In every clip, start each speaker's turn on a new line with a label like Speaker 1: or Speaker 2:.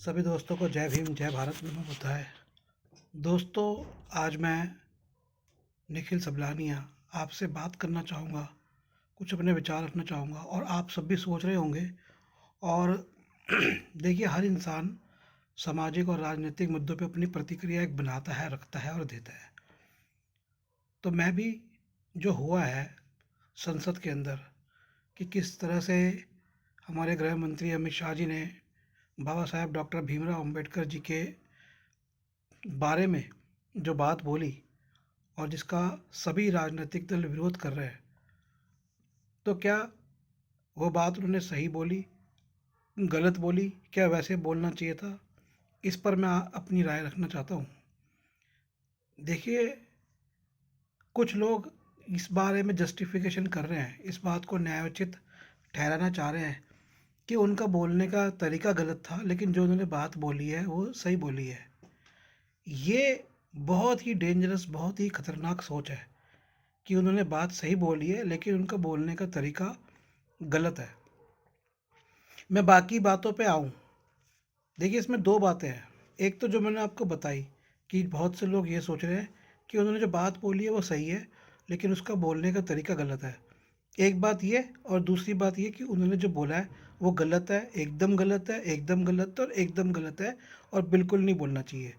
Speaker 1: सभी दोस्तों को जय भीम जय भारत नमो बुद्धाय। दोस्तों, आज मैं निखिल सबलानिया आपसे बात करना चाहूँगा, कुछ अपने विचार रखना चाहूँगा और आप सब भी सोच रहे होंगे। और देखिए, हर इंसान सामाजिक और राजनीतिक मुद्दों पे अपनी प्रतिक्रिया एक बनाता है, रखता है और देता है। तो मैं भी जो हुआ है संसद के अंदर कि किस तरह से हमारे गृह मंत्री अमित शाह जी ने बाबा साहेब डॉक्टर भीमराव अंबेडकर जी के बारे में जो बात बोली और जिसका सभी राजनीतिक दल विरोध कर रहे हैं, तो क्या वो बात उन्होंने सही बोली, गलत बोली, क्या वैसे बोलना चाहिए था? इस पर मैं अपनी राय रखना चाहता हूँ। देखिए, कुछ लोग इस बारे में जस्टिफिकेशन कर रहे हैं, इस बात को न्यायोचित ठहराना चाह रहे हैं कि उनका बोलने का तरीका गलत था, लेकिन जो उन्होंने बात बोली है वो सही बोली है। ये बहुत ही डेंजरस, बहुत ही खतरनाक सोच है कि उन्होंने बात सही बोली है लेकिन उनका बोलने का तरीका गलत है। मैं बाकी बातों पे आऊँ। देखिए, इसमें दो बातें हैं। एक तो जो मैंने आपको बताई कि बहुत से लोग ये सोच रहे हैं कि उन्होंने जो बात बोली है वो सही है, लेकिन उसका बोलने का तरीका गलत है। एक बात ये, और दूसरी बात ये कि उन्होंने जो बोला है वो गलत है, एकदम गलत है, एकदम गलत है और एकदम गलत है और बिल्कुल नहीं बोलना चाहिए।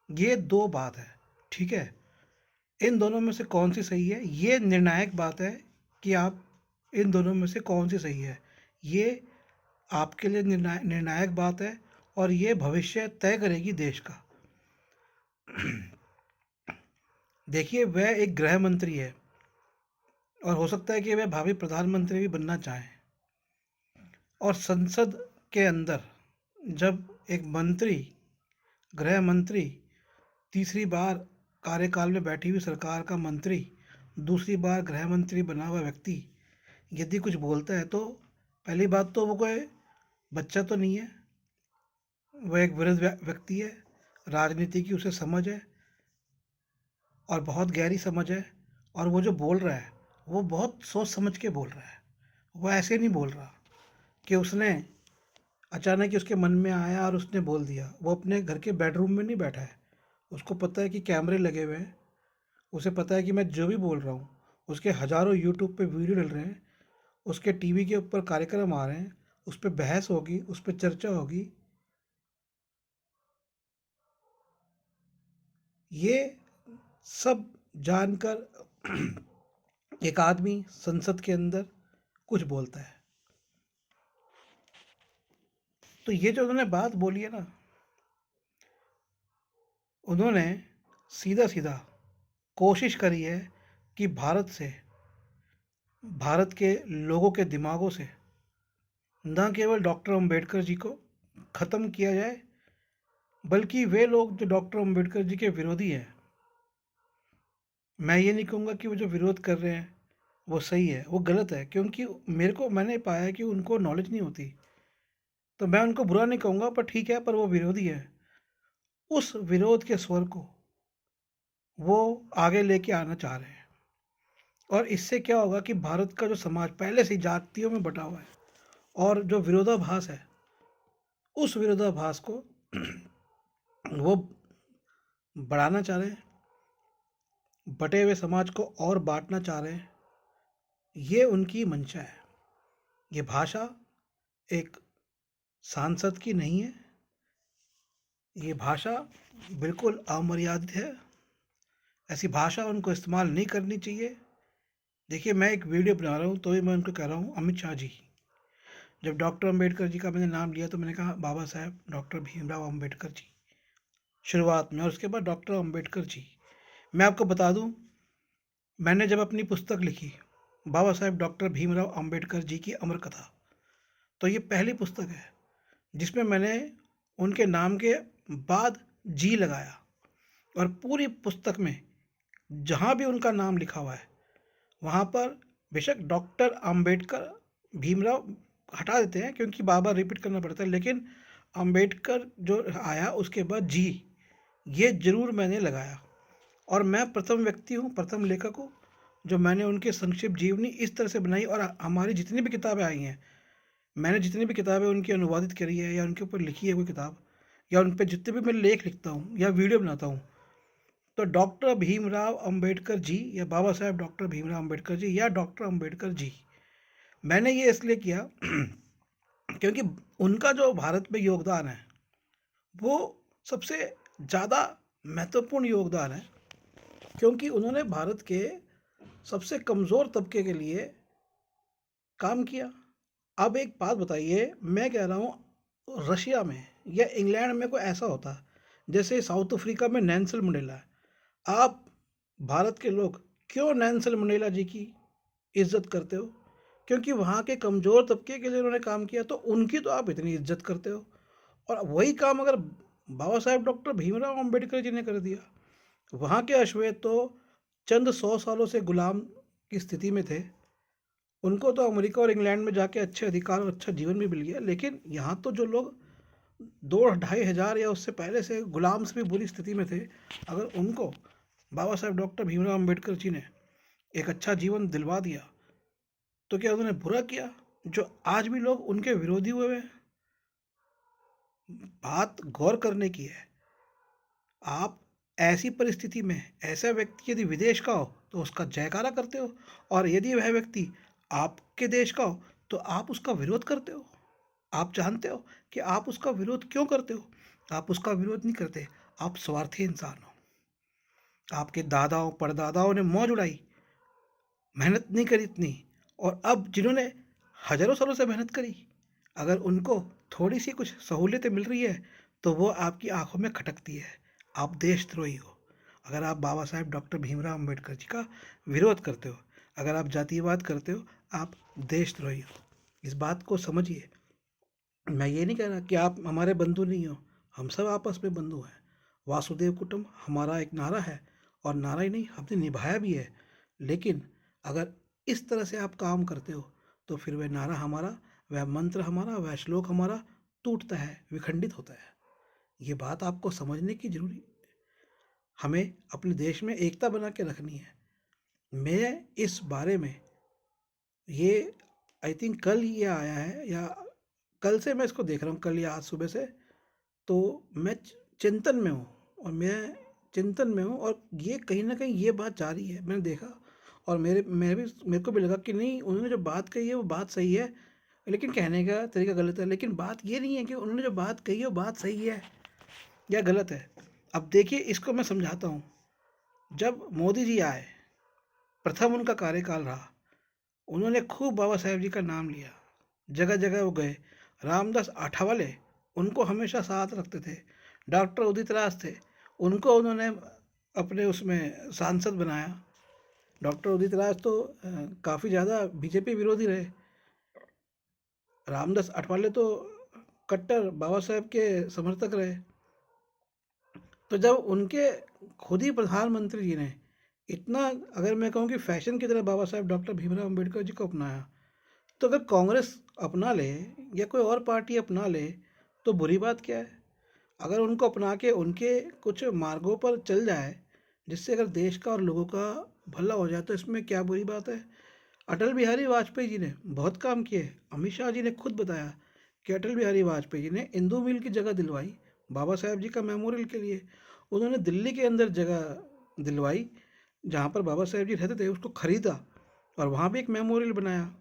Speaker 1: ये दो बात है, ठीक है? इन दोनों में से कौन सी सही है, ये निर्णायक बात है कि आप इन दोनों में से कौन सी सही है। ये आपके लिए निर्णायक बात है और ये भविष्य तय करेगी देश का। देखिए, वह एक गृह मंत्री है और हो सकता है कि वह भावी प्रधानमंत्री भी बनना चाहें। और संसद के अंदर जब एक मंत्री, गृह मंत्री, तीसरी बार कार्यकाल में बैठी हुई सरकार का मंत्री, दूसरी बार गृह मंत्री बना हुआ व्यक्ति यदि कुछ बोलता है, तो पहली बात तो वो कोई बच्चा तो नहीं है, वह एक वृद्ध व्यक्ति है। राजनीति की उसे समझ है और बहुत गहरी समझ है। और वो जो बोल रहा है वो बहुत सोच समझ के बोल रहा है। वो ऐसे नहीं बोल रहा कि उसने अचानक ही उसके मन में आया और उसने बोल दिया। वो अपने घर के बेडरूम में नहीं बैठा है, उसको पता है कि कैमरे लगे हुए हैं, उसे पता है कि मैं जो भी बोल रहा हूँ उसके हज़ारों यूट्यूब पे वीडियो डल रहे हैं, उसके टीवी के ऊपर कार्यक्रम आ रहे हैं, उस पर बहस होगी, उस पर चर्चा होगी। ये सब जानकर एक आदमी संसद के अंदर कुछ बोलता है। तो ये जो उन्होंने बात बोली है ना, उन्होंने सीधा सीधा कोशिश करी है कि भारत से, भारत के लोगों के दिमागों से न केवल डॉक्टर अंबेडकर जी को ख़त्म किया जाए, बल्कि वे लोग जो डॉक्टर अंबेडकर जी के विरोधी हैं, मैं ये नहीं कहूँगा कि वो जो विरोध कर रहे हैं वो सही है, वो गलत है, क्योंकि मैंने पाया है कि उनको नॉलेज नहीं होती। तो मैं उनको बुरा नहीं कहूँगा, पर ठीक है, पर वो विरोधी है। उस विरोध के स्वर को वो आगे लेके आना चाह रहे हैं। और इससे क्या होगा कि भारत का जो समाज पहले से ही जातियों में बटा हुआ है और जो विरोधाभास है, उस विरोधाभास को वो बढ़ाना चाह रहे हैं, बटे हुए समाज को और बांटना चाह रहे हैं। ये उनकी मंशा है। ये भाषा एक सांसद की नहीं है, ये भाषा बिल्कुल अमर्यादित है। ऐसी भाषा उनको इस्तेमाल नहीं करनी चाहिए। देखिए, मैं एक वीडियो बना रहा हूँ तो भी मैं उनको कह रहा हूँ, अमित शाह जी, जब डॉक्टर अंबेडकर जी का मैंने नाम लिया तो मैंने कहा बाबा साहेब डॉक्टर भीमराव अंबेडकर जी शुरुआत में, और उसके बाद डॉक्टर अंबेडकर जी। मैं आपको बता दूं, मैंने जब अपनी पुस्तक लिखी बाबा साहेब डॉक्टर भीमराव अंबेडकर जी की अमर कथा, तो ये पहली पुस्तक है जिसमें मैंने उनके नाम के बाद जी लगाया। और पूरी पुस्तक में जहाँ भी उनका नाम लिखा हुआ है वहाँ पर बेशक डॉक्टर अंबेडकर, भीमराव हटा देते हैं क्योंकि बार बार रिपीट करना पड़ता है, लेकिन अंबेडकर जो आया उसके बाद जी, ये जरूर मैंने लगाया। और मैं प्रथम व्यक्ति हूँ, प्रथम लेखक हूँ जो मैंने उनके संक्षिप्त जीवनी इस तरह से बनाई। और हमारी जितनी भी किताबें आई हैं, मैंने जितनी भी किताबें उनकी अनुवादित करी है या उनके ऊपर लिखी है कोई किताब, या उन पे जितने भी मैं लेख लिखता हूँ या वीडियो बनाता हूँ, तो डॉक्टर भीमराव अंबेडकर जी या बाबा साहेब डॉक्टर भीमराव अंबेडकर जी या डॉक्टर अंबेडकर जी, मैंने ये इसलिए किया क्योंकि उनका जो भारत में योगदान है वो सबसे ज़्यादा महत्वपूर्ण योगदान है, क्योंकि उन्होंने भारत के सबसे कमज़ोर तबके के लिए काम किया। अब एक बात बताइए, मैं कह रहा हूँ रशिया में या इंग्लैंड में कोई ऐसा होता जैसे साउथ अफ्रीका में नेल्सन मंडेला है, आप भारत के लोग क्यों नेल्सन मंडेला जी की इज्जत करते हो? क्योंकि वहाँ के कमज़ोर तबके के लिए उन्होंने काम किया, तो उनकी तो आप इतनी इज्जत करते हो। और वही काम अगर बाबा साहेब डॉक्टर भीमराव अंबेडकर जी ने कर दिया, वहाँ के अश्वेत तो चंद 100 सालों से गुलाम की स्थिति में थे, उनको तो अमेरिका और इंग्लैंड में जाके अच्छे अधिकार और अच्छा जीवन भी मिल गया, लेकिन यहाँ तो जो लोग 2-2.5 हज़ार या उससे पहले से गुलाम से भी बुरी स्थिति में थे, अगर उनको बाबा साहेब डॉक्टर भीमराव अंबेडकर जी ने एक अच्छा जीवन दिलवा दिया, तो क्या उन्होंने बुरा किया जो आज भी लोग उनके विरोधी हुए हैं? बात गौर करने की है। आप ऐसी परिस्थिति में ऐसा व्यक्ति यदि विदेश का हो तो उसका जयकारा करते हो, और यदि वह व्यक्ति आपके देश का हो तो आप उसका विरोध करते हो। आप जानते हो कि आप उसका विरोध क्यों करते हो? आप उसका विरोध नहीं करते, आप स्वार्थी इंसान हो। आपके दादाओं परदादाओं ने मौज उड़ाई, मेहनत नहीं करी इतनी, और अब जिन्होंने हजारों सालों से मेहनत करी, अगर उनको थोड़ी सी कुछ सहूलियतें मिल रही है तो वो आपकी आंखों में खटकती है। आप देशद्रोही हो अगर आप बाबा साहेब डॉक्टर भीमराव अंबेडकर जी का विरोध करते हो। अगर आप जातिवाद करते हो, आप देशद्रोही हो। इस बात को समझिए। मैं ये नहीं कह रहा कि आप हमारे बंधु नहीं हो, हम सब आपस में बंधु हैं। वासुदेव कुटुंब हमारा एक नारा है, और नारा ही नहीं, हमने निभाया भी है। लेकिन अगर इस तरह से आप काम करते हो तो फिर वह नारा हमारा, वह मंत्र हमारा, वह श्लोक हमारा टूटता है, विखंडित होता है। ये बात आपको समझने की जरूरी, हमें अपने देश में एकता बना के रखनी है। मैं इस बारे में, ये आई थिंक कल ही ये आया है, या कल से मैं इसको देख रहा हूँ, कल या आज सुबह से, तो मैं चिंतन में हूँ, और मैं चिंतन में हूँ, और ये कहीं ना कहीं ये बात जारी है, मैंने देखा। और मेरे को भी लगा कि नहीं, उन्होंने जो बात कही है वो बात सही है, लेकिन कहने का तरीका गलत है। लेकिन बात ये नहीं है कि उन्होंने जो बात कही है वो बात सही है या गलत है। अब देखिए, इसको मैं समझाता हूँ। जब मोदी जी आए, प्रथम उनका कार्यकाल रहा, उन्होंने खूब बाबा साहेब जी का नाम लिया, जगह जगह वो गए। रामदास आठवले उनको हमेशा साथ रखते थे। डॉक्टर उदित राज थे, उनको उन्होंने अपने उसमें सांसद बनाया। डॉक्टर उदित राज तो काफ़ी ज़्यादा बीजेपी विरोधी रहे। रामदास आठवले तो कट्टर बाबा साहेब के समर्थक रहे। तो जब उनके खुद ही प्रधानमंत्री जी ने इतना, अगर मैं कहूँ कि फैशन की तरह बाबा साहेब डॉक्टर भीमराव अंबेडकर जी को अपनाया, तो अगर कांग्रेस अपना ले या कोई और पार्टी अपना ले तो बुरी बात क्या है? अगर उनको अपना के उनके कुछ मार्गों पर चल जाए, जिससे अगर देश का और लोगों का भला हो जाए, तो इसमें क्या बुरी बात है? अटल बिहारी वाजपेयी जी ने बहुत काम किए। अमित शाह जी ने खुद बताया कि अटल बिहारी वाजपेयी जी ने इंदू मिल की जगह दिलवाई बाबा साहेब जी का मेमोरियल के लिए। उन्होंने दिल्ली के अंदर जगह दिलवाई जहाँ पर बाबा साहेब जी रहते थे, उसको खरीदा और वहाँ भी एक मेमोरियल बनाया।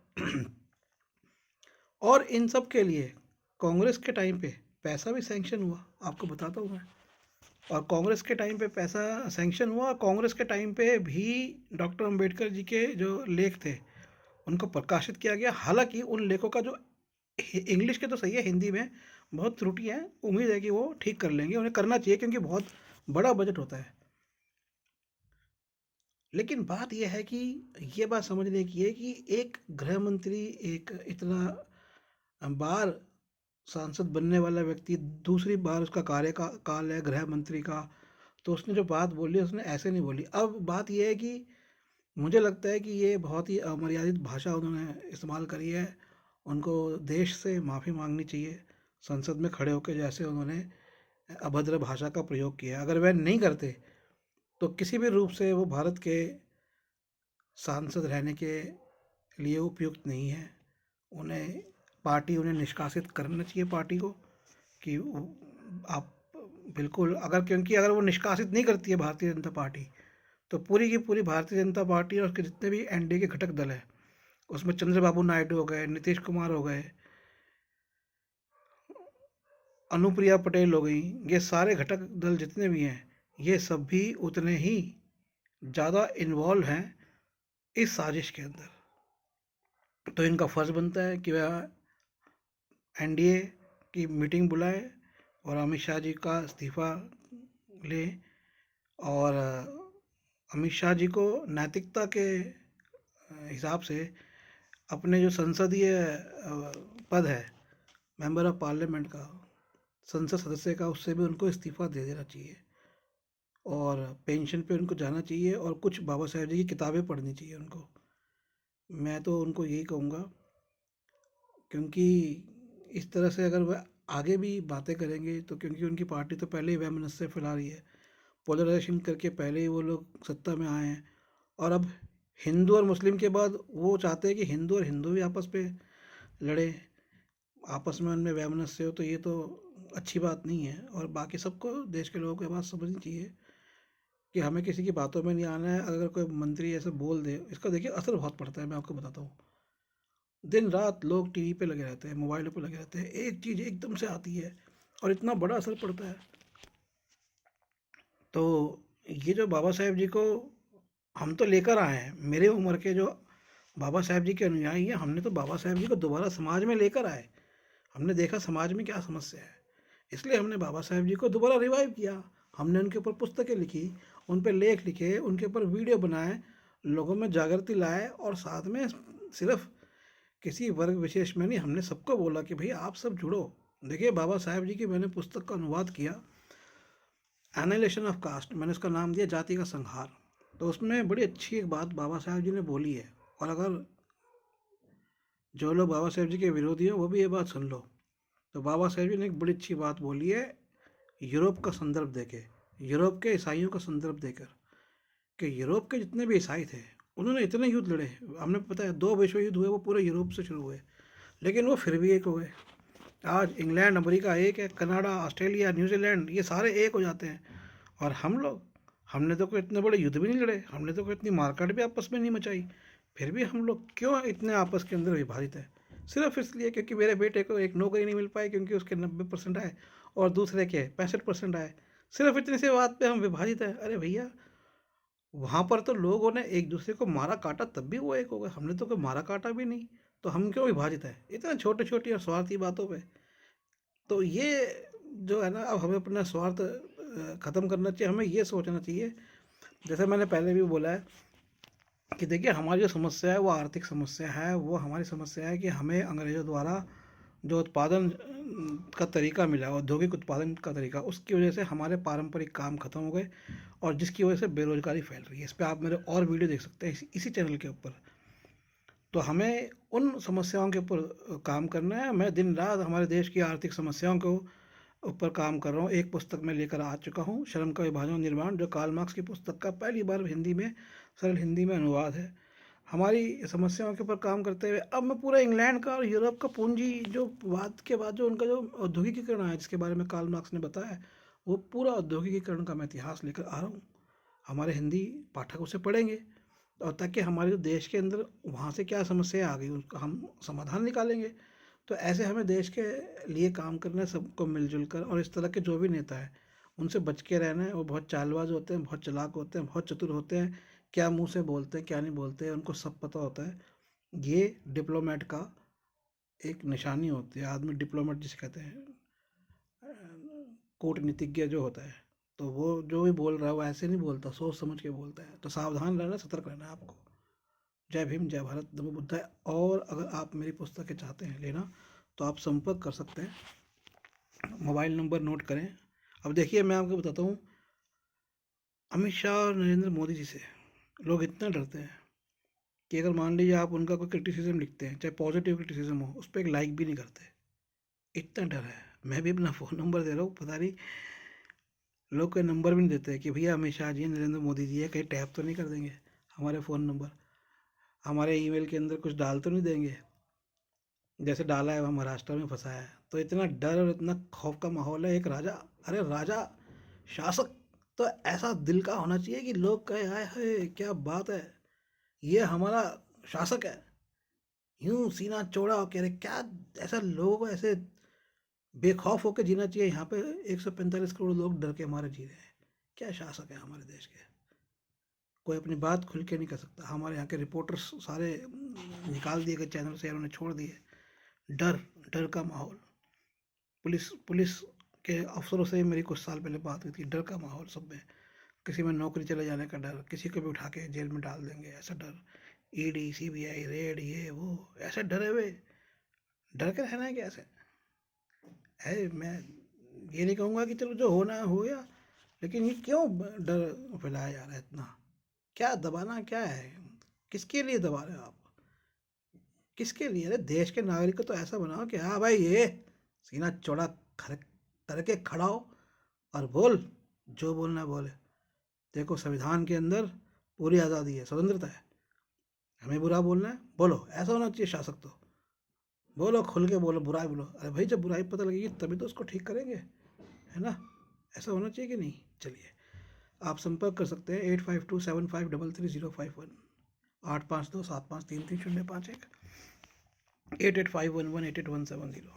Speaker 1: और इन सब के लिए कांग्रेस के टाइम पे पैसा भी सैंक्शन हुआ, आपको बताता हूँ मैं। और कांग्रेस के टाइम पे पैसा सैंक्शन हुआ, कांग्रेस के टाइम पे भी डॉक्टर अंबेडकर जी के जो लेख थे उनको प्रकाशित किया गया। हालांकि उन लेखों का जो, इंग्लिश के तो सही है, हिंदी में बहुत त्रुटि है। उम्मीद है कि वो ठीक कर लेंगे, उन्हें करना चाहिए क्योंकि बहुत बड़ा बजट होता है। लेकिन बात यह है कि ये बात समझने की है कि एक गृह मंत्री, एक इतना बार सांसद बनने वाला व्यक्ति, दूसरी बार उसका कार्य का काल है गृह मंत्री का, तो उसने जो बात बोली उसने ऐसे नहीं बोली। अब बात यह है कि मुझे लगता है कि ये बहुत ही अमर्यादित भाषा उन्होंने इस्तेमाल करी है। उनको देश से माफ़ी मांगनी चाहिए, संसद में खड़े होकर जैसे उन्होंने अभद्र भाषा का प्रयोग किया। अगर वह नहीं करते तो किसी भी रूप से वो भारत के सांसद रहने के लिए उपयुक्त नहीं है। उन्हें पार्टी उन्हें निष्कासित करना चाहिए पार्टी को कि आप बिल्कुल अगर, क्योंकि अगर वो निष्कासित नहीं करती है भारतीय जनता पार्टी, तो पूरी की पूरी भारतीय जनता पार्टी और उसके जितने भी एनडीए के घटक दल हैं, उसमें चंद्रबाबू नायडू हो गए, नीतीश कुमार हो गए, अनुप्रिया पटेल हो गई, ये सारे घटक दल जितने भी हैं, ये सब भी उतने ही ज़्यादा इन्वॉल्व हैं इस साजिश के अंदर। तो इनका फ़र्ज़ बनता है कि वह एनडीए की मीटिंग बुलाए और अमित शाह जी का इस्तीफ़ा लें, और अमित शाह जी को नैतिकता के हिसाब से अपने जो संसदीय पद है, मेंबर ऑफ पार्लियामेंट का, संसद सदस्य का, उससे भी उनको इस्तीफ़ा दे देना चाहिए और पेंशन पे उनको जाना चाहिए और कुछ बाबा साहेब जी की किताबें पढ़नी चाहिए उनको। मैं तो उनको यही कहूँगा, क्योंकि इस तरह से अगर वह आगे भी बातें करेंगे तो, क्योंकि उनकी पार्टी तो पहले ही वैमनस्य फैला रही है, पोलराइजेशन करके पहले ही वो लोग सत्ता में आए हैं, और अब हिंदू और मुस्लिम के बाद वो चाहते हैं कि हिंदू और हिंदू भी आपस पे लड़े, आपस में उनमें वैमनस्य हो, तो ये तो अच्छी बात नहीं है। और बाकी सबको, देश के लोगों को ये बात समझनी चाहिए कि हमें किसी की बातों में नहीं आना है। अगर कोई मंत्री ऐसे बोल दे, इसका देखिए असर बहुत पड़ता है, मैं आपको बताता हूँ। दिन रात लोग टीवी पे लगे रहते हैं, मोबाइलों पे लगे रहते हैं, एक चीज़ एकदम से आती है और इतना बड़ा असर पड़ता है। तो ये जो बाबा साहेब जी को हम तो लेकर आए हैं, मेरे उम्र के जो बाबा साहेब जी के अनुयायी हैं, हमने तो बाबा साहेब जी को दोबारा समाज में लेकर आए। हमने देखा समाज में क्या समस्या है, इसलिए हमने बाबा साहेब जी को दोबारा रिवाइव किया। हमने उनके ऊपर पुस्तकें लिखी, उन पे लेख लिखे, उनके ऊपर वीडियो बनाए, लोगों में जागृति लाए, और साथ में सिर्फ किसी वर्ग विशेष में नहीं, हमने सबको बोला कि भाई आप सब जुड़ो। देखिए, बाबा साहेब जी की मैंने पुस्तक का अनुवाद किया, एनालिसिस ऑफ कास्ट, मैंने उसका नाम दिया जाति का संहार। तो उसमें बड़ी अच्छी एक बात बाबा साहेब जी ने बोली है, और अगर जो लोग बाबा साहेब जी के विरोधी हैं वो भी ये बात सुन लो। तो बाबा साहेब जी ने एक बड़ी अच्छी बात बोली है, यूरोप का संदर्भ देके, यूरोप के ईसाइयों का संदर्भ देकर, कि यूरोप के जितने भी ईसाई थे, उन्होंने इतने युद्ध लड़े, हमें पता है 2 विश्व युद्ध हुए, वो पूरे यूरोप से शुरू हुए, लेकिन वो फिर भी एक हो गए। आज इंग्लैंड अमेरिका एक है, कनाडा, ऑस्ट्रेलिया, न्यूजीलैंड, ये सारे एक हो जाते हैं। और हम लोग, हमने तो कोई इतने बड़े युद्ध भी नहीं लड़े, हमने तो कोई इतनी मारकाट भी आपस में नहीं मचाई, फिर भी हम लोग क्यों इतने आपस के अंदर विभाजित है? सिर्फ इसलिए क्योंकि मेरे बेटे को एक नौकरी नहीं मिल पाई, क्योंकि उसके 90% आए और दूसरे के 65% आए, सिर्फ इतनी सी बात पे हम विभाजित है। अरे भैया, वहाँ पर तो लोगों ने एक दूसरे को मारा काटा, तब भी वो एक हो गए, हमने तो कोई मारा काटा भी नहीं, तो हम क्यों विभाजित है इतने छोटी छोटी और स्वार्थी बातों पे? तो ये जो है ना, अब हमें अपना स्वार्थ ख़त्म करना चाहिए, हमें ये सोचना चाहिए, जैसे मैंने पहले भी बोला है कि देखिए, हमारी जो समस्या है वो आर्थिक समस्या है, वो हमारी समस्या है कि हमें अंग्रेज़ों द्वारा जो उत्पादन का तरीका मिला, औद्योगिक उत्पादन का तरीका, उसकी वजह से हमारे पारंपरिक काम खत्म हो गए, और जिसकी वजह से बेरोजगारी फैल रही है। इस पे आप मेरे और वीडियो देख सकते हैं इसी चैनल के ऊपर। तो हमें उन समस्याओं के ऊपर काम करना है। मैं दिन रात हमारे देश की आर्थिक समस्याओं को ऊपर काम कर रहा हूँ। एक पुस्तक मैं लेकर आ चुका हूँ, श्रम का विभाजन और निर्माण, जो कार्ल मार्क्स की पुस्तक का पहली बार हिंदी में, सरल हिंदी में अनुवाद है। हमारी समस्याओं के ऊपर काम करते हुए अब मैं पूरा इंग्लैंड का और यूरोप का पूंजी जो बाद के बाद जो उनका जो औद्योगिकीकरण है, जिसके बारे में कार्ल मार्क्स ने बताया है, वो पूरा औद्योगिकीकरण का मैं इतिहास लेकर आ रहा हूँ। हमारे हिंदी पाठक उसे पढ़ेंगे, और ताकि हमारे जो देश के अंदर वहाँ से क्या समस्या आ गई, उसका हम समाधान निकालेंगे। तो ऐसे हमें देश के लिए काम करना है, सबको मिलजुल कर। और इस तरह के जो भी नेता है, उनसे बच के रहना है। वो बहुत चालबाज होते हैं, बहुत चालाक होते हैं, बहुत चतुर होते हैं, क्या मुंह से बोलते हैं क्या नहीं बोलते हैं उनको सब पता होता है। ये डिप्लोमेट का एक निशानी होती है, आदमी डिप्लोमेट जिसे कहते हैं, कूटनीतिज्ञ जो होता है, तो वो जो भी बोल रहा है वो ऐसे नहीं बोलता, सोच समझ के बोलता है। तो सावधान रहना, सतर्क रहना है आपको। जय भीम, जय भारत, नमो बुद्धाय। और अगर आप मेरी पुस्तकें चाहते हैं लेना, तो आप संपर्क कर सकते हैं, मोबाइल नंबर नोट करें। अब देखिए, मैं आपको बताता हूँ, अमित शाह और नरेंद्र मोदी जी से लोग इतना डरते हैं कि अगर मान लीजिए आप उनका कोई क्रिटिसिज्म लिखते हैं, चाहे पॉजिटिव क्रिटिसिज्म हो, उस पर एक लाइक भी नहीं करते, इतना डर है। मैं भी अपना फ़ोन नंबर दे रहा हूँ, पता नहीं लोग कोई नंबर भी नहीं देते हैं कि भैया अमित शाह जी नरेंद्र मोदी जी है, कहीं टैप तो नहीं कर देंगे हमारे फ़ोन नंबर, हमारे ईमेल के अंदर कुछ डाल तो नहीं देंगे। जैसे डाला है वहाँ महाराष्ट्र में फंसाया है, तो इतना डर और इतना खौफ का माहौल है। एक राजा, अरे राजा, शासक तो ऐसा दिल का होना चाहिए कि लोग कहे हाय हाय क्या बात है, ये हमारा शासक है। यूं सीना चौड़ा होकर, अरे क्या, ऐसा लोगों को ऐसे बेखौफ होकर जीना चाहिए। यहाँ पे 145 करोड़ लोग डर के मारे जी रहे हैं। क्या शासक है हमारे देश के, कोई अपनी बात खुल के नहीं कर सकता। हमारे यहाँ के रिपोर्टर्स सारे निकाल दिए गए चैनल से, उन्होंने छोड़ दिए। डर, डर का माहौल। पुलिस पुलिस के अफसरों से मेरी कुछ साल पहले बात हुई थी। डर का माहौल सब में, किसी में नौकरी चले जाने का डर, किसी को भी उठा के जेल में डाल देंगे ऐसा डर, ईडी सीबीआई रेड ये वो, ऐसे डरे हुए, डर के रहना है क्या ऐसे? है, मैं ये नहीं कहूँगा कि चलो जो होना है हो गया, लेकिन ये क्यों डर फैलाया जा रहा है इतना? क्या दबाना क्या है? किसके लिए दबा रहे हो आप? किसके लिए? अरे देश के नागरिक को तो ऐसा बनाओ कि हाँ भाई, ये सीना चौड़ा करके खड़ा हो और बोल, जो बोलना है बोले। देखो संविधान के अंदर पूरी आज़ादी है, स्वतंत्रता है। हमें बुरा बोलना है, बोलो, ऐसा होना चाहिए शासक तो। बोलो, खुल के बोलो, बुराई बोलो। अरे भाई जब बुराई पता लगेगी तभी तो उसको ठीक करेंगे, है ना? ऐसा होना चाहिए कि नहीं? चलिए, आप संपर्क कर सकते हैं 8527533051, 8527533051, 8851188170।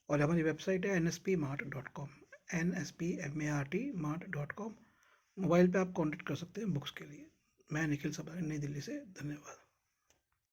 Speaker 1: और हमारी वेबसाइट है nspmart.com, nspmart.com। मोबाइल पे आप कांटेक्ट कर सकते हैं बुक्स के लिए। मैं निखिल सबारी, नई दिल्ली से। धन्यवाद।